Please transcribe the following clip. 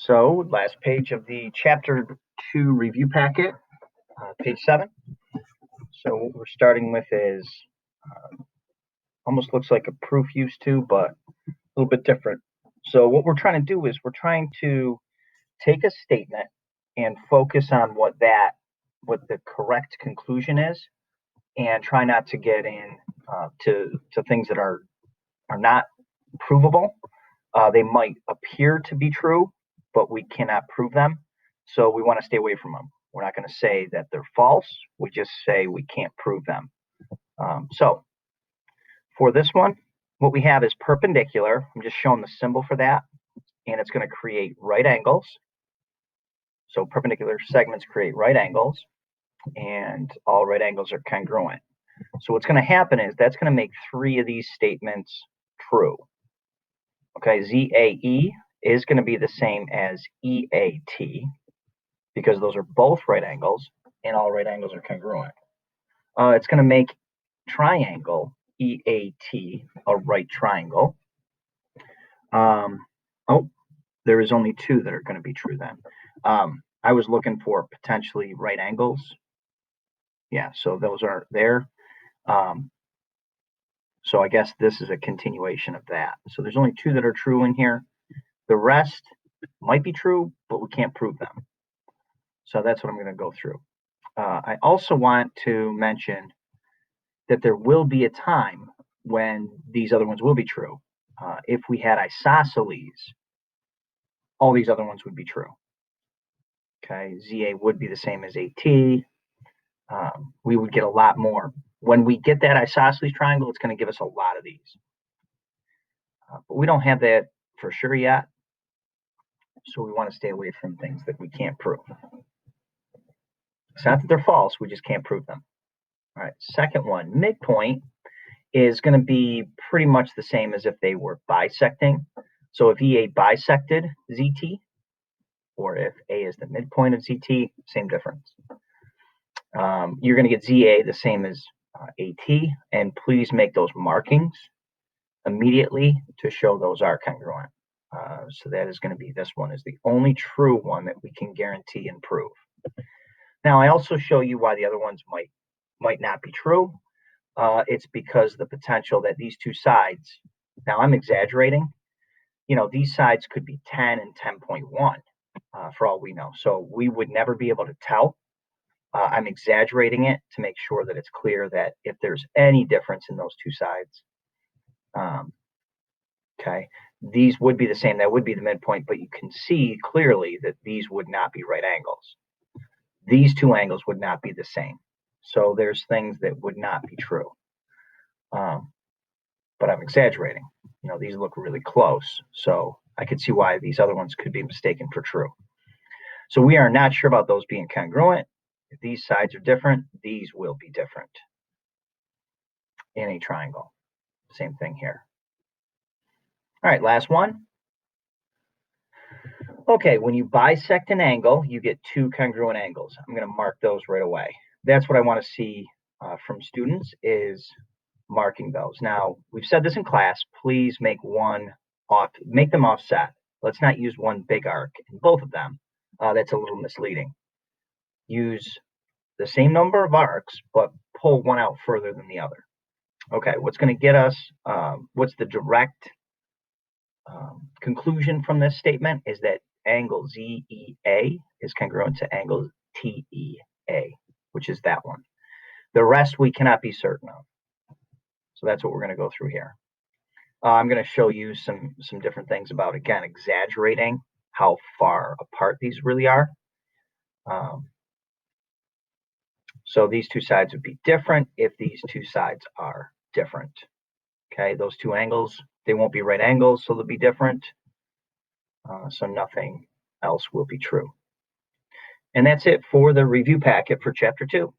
So, last page of the chapter 2 review packet, page 7. So what we're starting with is almost looks like a proof used to, but a little bit different. So what we're trying to do is we're trying to take a statement and focus on what the correct conclusion is, and try not to get in to things that are not provable. They might appear to be true, but we cannot prove them. So we want to stay away from them. We're not going to say that they're false. We just say we can't prove them. So for this one, what we have is perpendicular. I'm just showing the symbol for that, and it's going to create right angles. So perpendicular segments create right angles, and all right angles are congruent. So what's going to happen is that's going to make 3 of these statements true. Okay, ZAE is going to be the same as EAT because those are both right angles, and all right angles are congruent. It's going to make triangle EAT a right triangle. Oh, there is only 2 that are going to be true then. I was looking for potentially right angles. Yeah, so those are there. So I guess this is a continuation of that. So there's only 2 that are true in here. The rest might be true, but we can't prove them. So that's what I'm going to go through. I also want to mention that there will be a time when these other ones will be true. If we had isosceles, all these other ones would be true. Okay, ZA would be the same as AT. We would get a lot more. When we get that isosceles triangle, it's going to give us a lot of these. But we don't have that for sure yet. So we want to stay away from things that we can't prove. It's not that they're false, we just can't prove them. All right, second one, midpoint is going to be pretty much the same as if they were bisecting. So if EA bisected ZT, or if A is the midpoint of ZT, same difference. You're going to get ZA the same as AT, and please make those markings immediately to show those are congruent. So that is going to be, this one is the only true one that we can guarantee and prove. Now, I also show you why the other ones might not be true. It's because the potential that these 2 sides, now I'm exaggerating, these sides could be 10 and 10.1 for all we know. So we would never be able to tell. I'm exaggerating it to make sure that it's clear that if there's any difference in those 2 sides, okay, these would be the same. That would be the midpoint, but you can see clearly that these would not be right angles. These 2 angles would not be the same. So there's things that would not be true. But I'm exaggerating. These look really close. So I could see why these other ones could be mistaken for true. So we are not sure about those being congruent. If these sides are different, these will be different in a triangle. Same thing here. All right, last one. Okay, when you bisect an angle, you get 2 congruent angles. I'm going to mark those right away. That's what I want to see from students, is marking those. Now, we've said this in class, please make them offset. Let's not use one big arc in both of them. That's a little misleading. Use the same number of arcs, but pull one out further than the other. Okay, what's going to get us, what's the direct conclusion from this statement is that angle ZEA is congruent to angle TEA, which is that one. The rest we cannot be certain of. So that's what we're going to go through here. I'm going to show you some different things about, again, exaggerating how far apart these really are. So these 2 sides would be different if these 2 sides are different. Okay, those 2 angles, they won't be right angles, so they'll be different. So nothing else will be true. And that's it for the review packet for chapter 2.